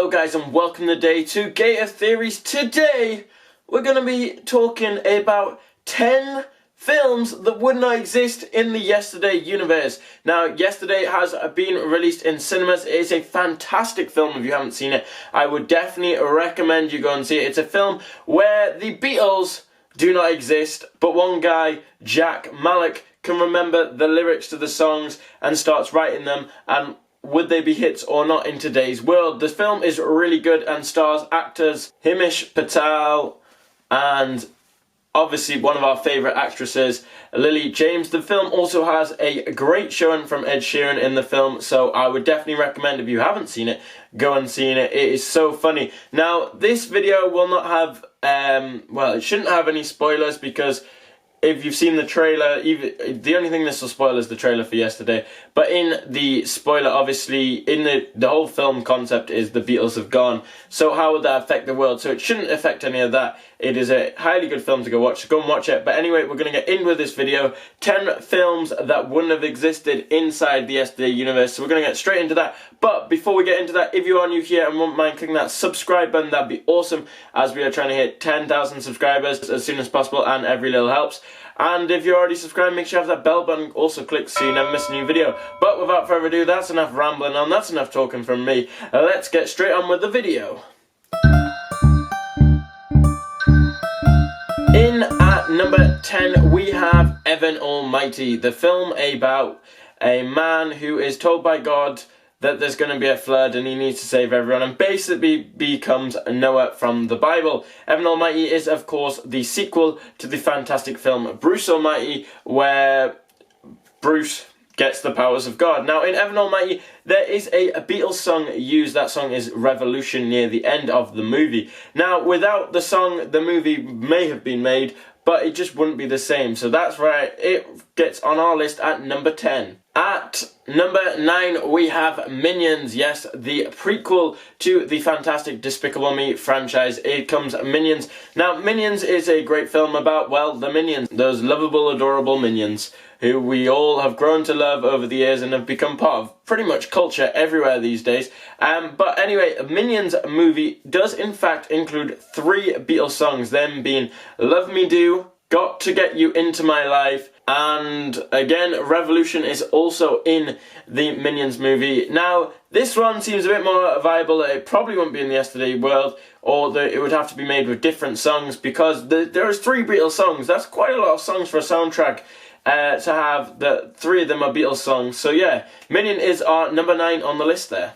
Hello guys and welcome today to Gator Theories. Today we're going to be talking about 10 films that would not exist in the Yesterday universe. Now, Yesterday has been released in cinemas. It is a fantastic film. If you haven't seen it, I would definitely recommend you go and see it. It's a film where the Beatles do not exist, but one guy, Jack Malik, can remember the lyrics to the songs and starts writing them, and would they be hits or not in today's world? The film is really good and stars actors Himesh Patel and obviously one of our favourite actresses, Lily James. The film also has a great showing from Ed Sheeran in the film, so I would definitely recommend, if you haven't seen it, go and see it. It is so funny. Now, this video will not have, well, it shouldn't have any spoilers, because if you've seen the trailer, the only thing this will spoil is the trailer for Yesterday. But in the spoiler, obviously, in the whole film concept is the Beatles have gone. So how would that affect the world? So it shouldn't affect any of that. It is a highly good film to go watch. So go and watch it. But anyway, we're going to get in with this video. 10 films that wouldn't have existed inside the Yesterday universe. So we're going to get straight into that. But before we get into that, if you are new here and wouldn't mind clicking that subscribe button, that'd be awesome, as we are trying to hit 10,000 subscribers as soon as possible, and every little helps. And if you're already subscribed, make sure you have that bell button also clicked so you never miss a new video. But without further ado, that's enough rambling on, that's enough talking from me. Let's get straight on with the video. In at number 10, we have Evan Almighty, the film about a man who is told by God that there's going to be a flood and he needs to save everyone, and basically becomes Noah from the Bible. Evan Almighty is, of course, the sequel to the fantastic film Bruce Almighty, where Bruce gets the powers of God. Now, in Evan Almighty, there is a Beatles song used. That song is Revolution, near the end of the movie. Now, without the song, the movie may have been made, but it just wouldn't be the same. So that's why it gets on our list at number 10. At number 9, we have Minions. Yes, the prequel to the fantastic Despicable Me franchise. It comes Minions. Now, Minions is a great film about, well, the Minions. Those lovable, adorable Minions who we all have grown to love over the years and have become part of pretty much culture everywhere these days. But anyway, Minions movie does in fact include 3 Beatles songs, them being Love Me Do, Got to Get You Into My Life, and again, Revolution is also in the Minions movie. Now, this one seems a bit more viable. It probably won't be in the Yesterday world, or it would have to be made with different songs, because there's 3 Beatles songs. That's quite a lot of songs for a soundtrack. To have the 3 of them are Beatles songs. So yeah, Minion is our number 9 on the list there.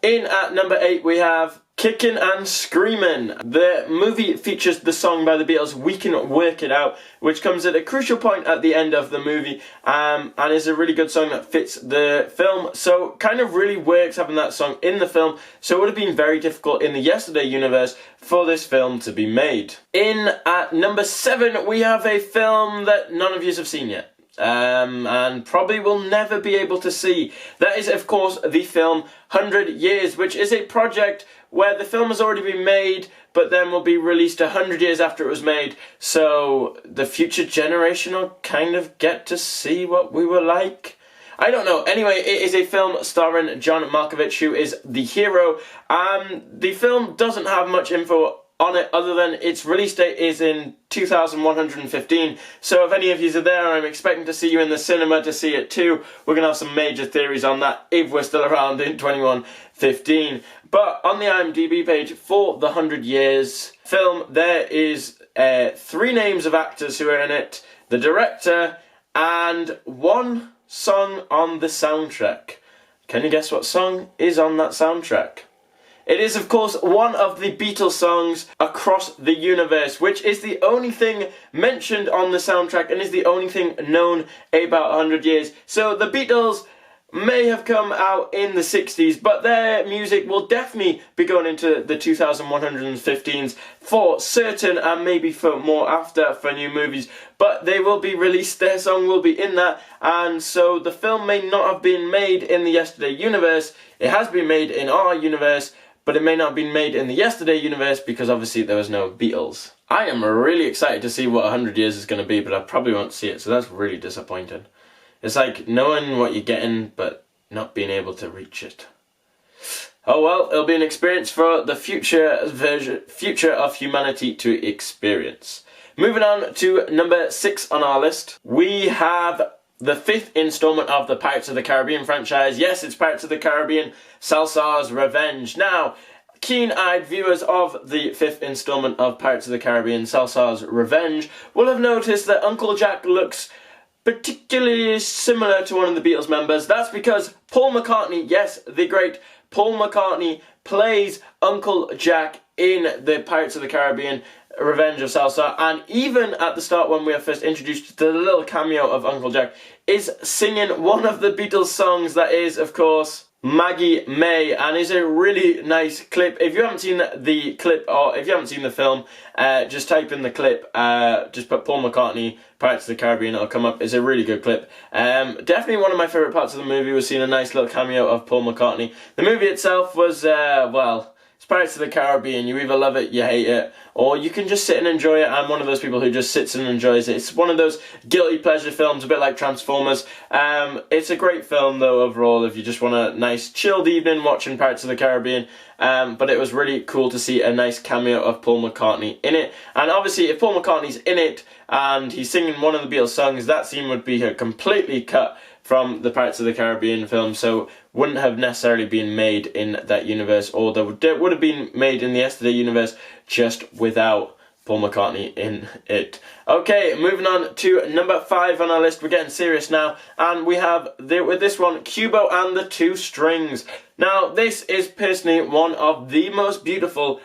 In at number 8, we have Kickin and Screaming. The movie features the song by the Beatles, We Can Work It Out, which comes at a crucial point at the end of the movie, and is a really good song that fits the film. So kind of really works having that song in the film. So it would have been very difficult in the Yesterday universe for this film to be made. In at number 7, we have a film that none of you have seen yet. And probably will never be able to see. That is, of course, the film 100 Years, which is a project where the film has already been made, but then will be released 100 years after it was made, so the future generation will kind of get to see what we were like. I don't know. Anyway, it is a film starring John Malkovich, who is the hero. The film doesn't have much info on it other than its release date is in 2115. So if any of you are there, I'm expecting to see you in the cinema to see it too. We're going to have some major theories on that if we're still around in 2115. But on the IMDb page for the 100 Years film, there is 3 names of actors who are in it, the director, and 1 song on the soundtrack. Can you guess what song is on that soundtrack? It is, of course, one of the Beatles songs, Across the Universe, which is the only thing mentioned on the soundtrack and is the only thing known about 100 years. So the Beatles may have come out in the 60s, but their music will definitely be going into the 2115s for certain, and maybe for more after for new movies. But they will be released, their song will be in that, and so the film may not have been made in the Yesterday universe. It has been made in our universe, but it may not have been made in the Yesterday universe because obviously there was no Beatles. I am really excited to see what 100 Years is going to be, but I probably won't see it, so that's really disappointing. It's like knowing what you're getting, but not being able to reach it. Oh well, it'll be an experience for the future of humanity to experience. Moving on to number 6 on our list, we have the 5th installment of the Pirates of the Caribbean franchise. Yes, it's Pirates of the Caribbean, Salazar's Revenge. Now, keen-eyed viewers of the 5th installment of Pirates of the Caribbean, Salazar's Revenge, will have noticed that Uncle Jack looks particularly similar to one of the Beatles members. That's because Paul McCartney, yes, the great Paul McCartney, plays Uncle Jack in the Pirates of the Caribbean Revenge of Salazar, and even at the start when we are first introduced to the little cameo of Uncle Jack, is singing one of the Beatles songs that is, of course, Maggie May, and is a really nice clip. If you haven't seen the clip, or if you haven't seen the film, just type in the clip, just put Paul McCartney, Pirates of the Caribbean, it'll come up. It's a really good clip. Definitely one of my favourite parts of the movie was seeing a nice little cameo of Paul McCartney. The movie itself was, well, it's Pirates of the Caribbean. You either love it, you hate it, or you can just sit and enjoy it. I'm one of those people who just sits and enjoys it. It's one of those guilty pleasure films, a bit like Transformers. It's a great film, though, overall, if you just want a nice chilled evening watching Pirates of the Caribbean. But it was really cool to see a nice cameo of Paul McCartney in it. And obviously, if Paul McCartney's in it and he's singing one of the Beatles songs, that scene would be completely cut from the Pirates of the Caribbean film, so wouldn't have necessarily been made in that universe, or there would have been made in the Yesterday universe just without Paul McCartney in it. Okay, moving on to number 5 on our list. We're getting serious now, and we have with this one, Cuba and the Two Strings. Now, this is personally one of the most beautiful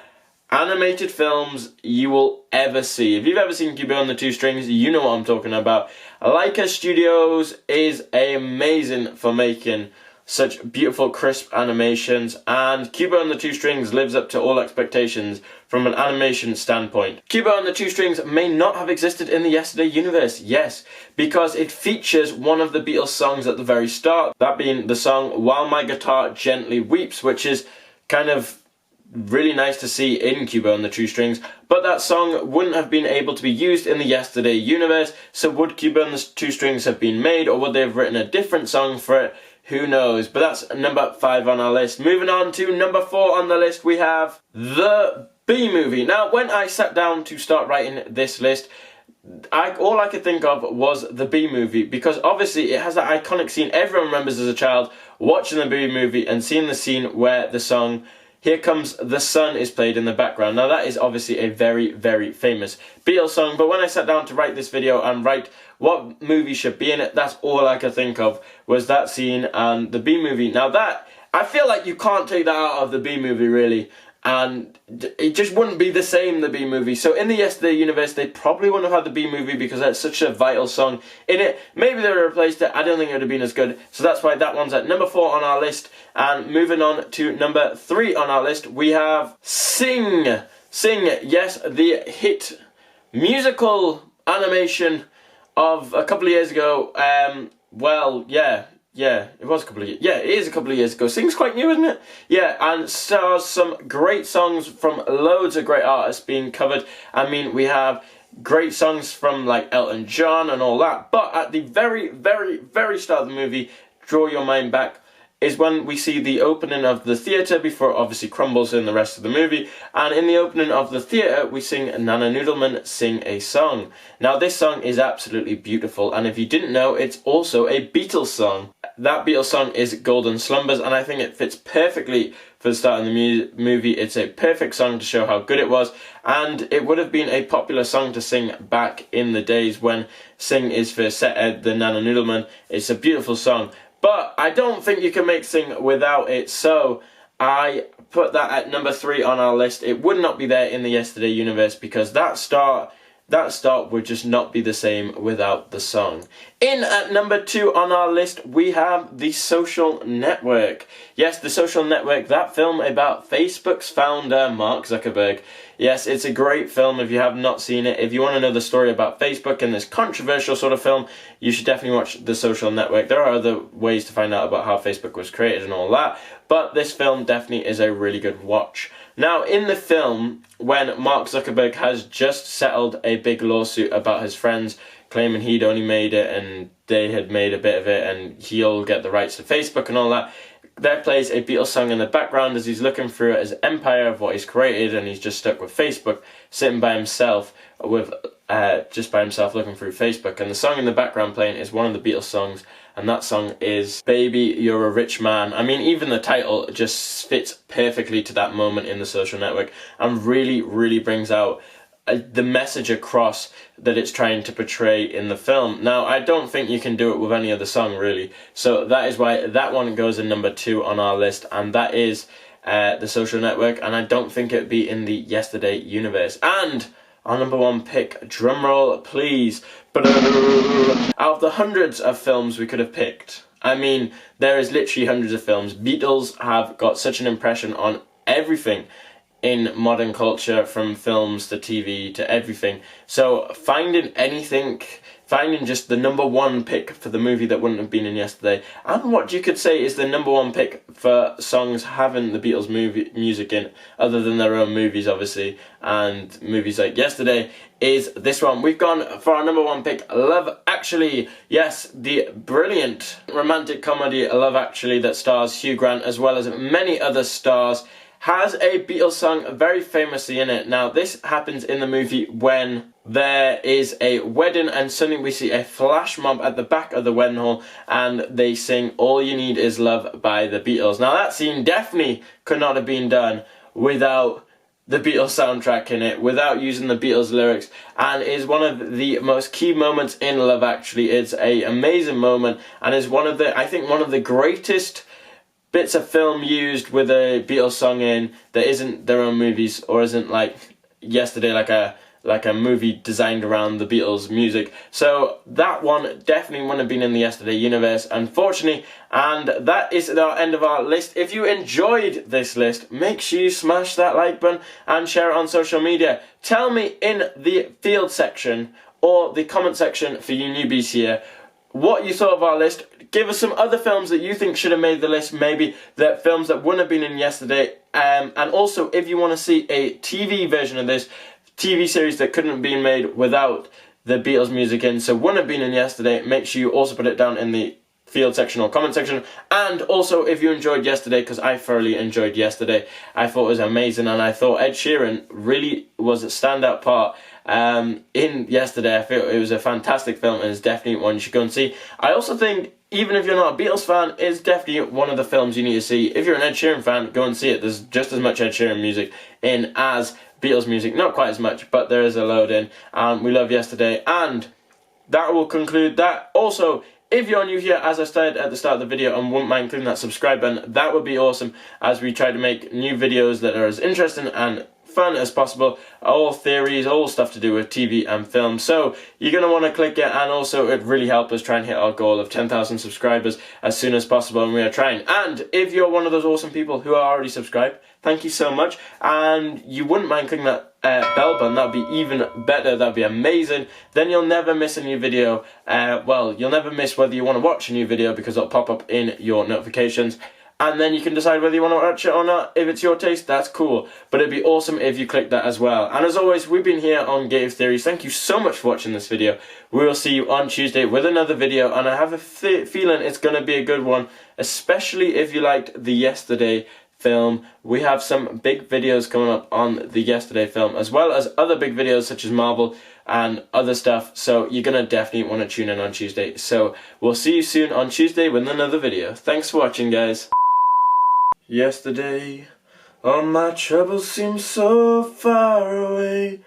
animated films you will ever see. If you've ever seen Cuba and the Two Strings, you know what I'm talking about. Leica Studios is amazing for making such beautiful, crisp animations, and Cuba and the Two Strings lives up to all expectations from an animation standpoint. Cuba and the Two Strings may not have existed in the Yesterday universe, yes, because it features one of the Beatles songs at the very start, that being the song While My Guitar Gently Weeps, which is kind of really nice to see in Cuba and the Two Strings, but that song wouldn't have been able to be used in the Yesterday universe. So would Cuba and the Two Strings have been made, or would they have written a different song for it? Who knows? But that's number 5 on our list. Moving on to number 4 on the list, we have The Bee Movie. Now, when I sat down to start writing this list, all I could think of was The Bee Movie, because obviously it has that iconic scene everyone remembers as a child, watching The Bee Movie and seeing the scene where the song Here Comes the Sun is played in the background. Now, that is obviously a very, very famous Beatles song, but when I sat down to write this video and write what movie should be in it, that's all I could think of was that scene and The Bee Movie. Now, that, I feel like you can't take that out of The Bee Movie, really, and it just wouldn't be the same, The Bee Movie. So in the Yesterday universe, they probably wouldn't have had The Bee Movie because that's such a vital song in it. Maybe they would have replaced it. I don't think it would have been as good. So that's why that one's at number 4 on our list. And moving on to number 3 on our list, we have Sing. Sing, yes, the hit musical animation of a couple of years ago. Well, yeah, it was a couple of years. Yeah, it is a couple of years ago. Sing's quite new, isn't it? Yeah, and stars some great songs from loads of great artists being covered. I mean, we have great songs from like Elton John and all that. But at the very, very, very start of the movie, draw your mind back, is when we see the opening of the theatre before it obviously crumbles in the rest of the movie. And in the opening of the theatre, we sing Nana Noodleman Sing a Song. Now, this song is absolutely beautiful, and if you didn't know, it's also a Beatles song. That Beatles song is Golden Slumbers, and I think it fits perfectly for the start of the movie. It's a perfect song to show how good it was, and it would have been a popular song to sing back in the days when Sing is first set at the Nana Noodleman. It's a beautiful song. But I don't think you can make Sing without it, so I put that at number 3 on our list. It would not be there in the Yesterday universe because that start would just not be the same without the song. In at number 2 on our list, we have The Social Network. Yes, The Social Network, that film about Facebook's founder, Mark Zuckerberg. Yes, it's a great film if you have not seen it. If you want to know the story about Facebook and this controversial sort of film, you should definitely watch The Social Network. There are other ways to find out about how Facebook was created and all that, but this film definitely is a really good watch. Now, in the film, when Mark Zuckerberg has just settled a big lawsuit about his friends, claiming he'd only made it and they had made a bit of it and he'll get the rights to Facebook and all that, there plays a Beatles song in the background as he's looking through his empire of what he's created, and he's just stuck with Facebook, sitting by himself with just by himself looking through Facebook. And the song in the background playing is one of the Beatles songs, and that song is Baby You're a Rich Man. I mean, even the title just fits perfectly to that moment in The Social Network, and really brings out the message across that it's trying to portray in the film. Now, I don't think you can do it with any other song, really. So that is why that one goes in number 2 on our list, and that is The Social Network, and I don't think it'd be in the Yesterday universe. And our number 1 pick, drumroll please, out of the hundreds of films we could have picked, I mean, there is literally hundreds of films. Beatles have got such an impression on everything in modern culture, from films to TV to everything. So finding just the number 1 pick for the movie that wouldn't have been in Yesterday, and what you could say is the number 1 pick for songs having the Beatles music in, other than their own movies obviously, and movies like Yesterday, is this one. We've gone for our number 1 pick, Love Actually. Yes, the brilliant romantic comedy Love Actually that stars Hugh Grant as well as many other stars, has a Beatles song very famously in it. Now, this happens in the movie when there is a wedding, and suddenly we see a flash mob at the back of the wedding hall, and they sing All You Need Is Love by the Beatles. Now, that scene definitely could not have been done without the Beatles soundtrack in it, without using the Beatles lyrics, and is one of the most key moments in Love Actually. It's an amazing moment, and is one of the greatest bits of film used with a Beatles song in that isn't their own movies, or isn't like Yesterday, like a movie designed around the Beatles music. So that one definitely wouldn't have been in the Yesterday universe, unfortunately. And that is the end of our list. If you enjoyed this list, make sure you smash that like button and share it on social media. Tell me in the field section or the comment section for you newbies here what you thought of our list. Give us some other films that you think should have made the list, maybe the films that wouldn't have been in Yesterday. And also, if you want to see a TV version of this, TV series that couldn't have been made without the Beatles music in, so wouldn't have been in Yesterday, make sure you also put it down in the field section or comment section. And also, if you enjoyed Yesterday, because I thoroughly enjoyed Yesterday, I thought it was amazing, and I thought Ed Sheeran really was a standout part in Yesterday. I feel it was a fantastic film, and it's definitely one you should go and see. I also think, even if you're not a Beatles fan, it's definitely one of the films you need to see. If you're an Ed Sheeran fan, go and see it. There's just as much Ed Sheeran music in as Beatles music. Not quite as much, but there is a load in. We love Yesterday, and that will conclude that. Also, if you're new here, as I said at the start of the video, and wouldn't mind clicking that subscribe button, that would be awesome, as we try to make new videos that are as interesting and fun as possible, all theories, all stuff to do with TV and film. So you're going to want to click it, and also it really helps us try and hit our goal of 10,000 subscribers as soon as possible, and we are trying. And if you're one of those awesome people who are already subscribed, thank you so much, and you wouldn't mind clicking that bell button, that'd be even better, that'd be amazing. Then you'll never miss a new video. Well, you'll never miss whether you want to watch a new video, because it'll pop up in your notifications. And then you can decide whether you want to watch it or not. If it's your taste, that's cool. But it'd be awesome if you click that as well. And as always, we've been here on Gative Theories. Thank you so much for watching this video. We will see you on Tuesday with another video. And I have a feeling it's going to be a good one, especially if you liked the Yesterday film. We have some big videos coming up on the Yesterday film, as well as other big videos such as Marvel and other stuff. So you're going to definitely want to tune in on Tuesday. So we'll see you soon on Tuesday with another video. Thanks for watching, guys. Yesterday, all my troubles seem so far away.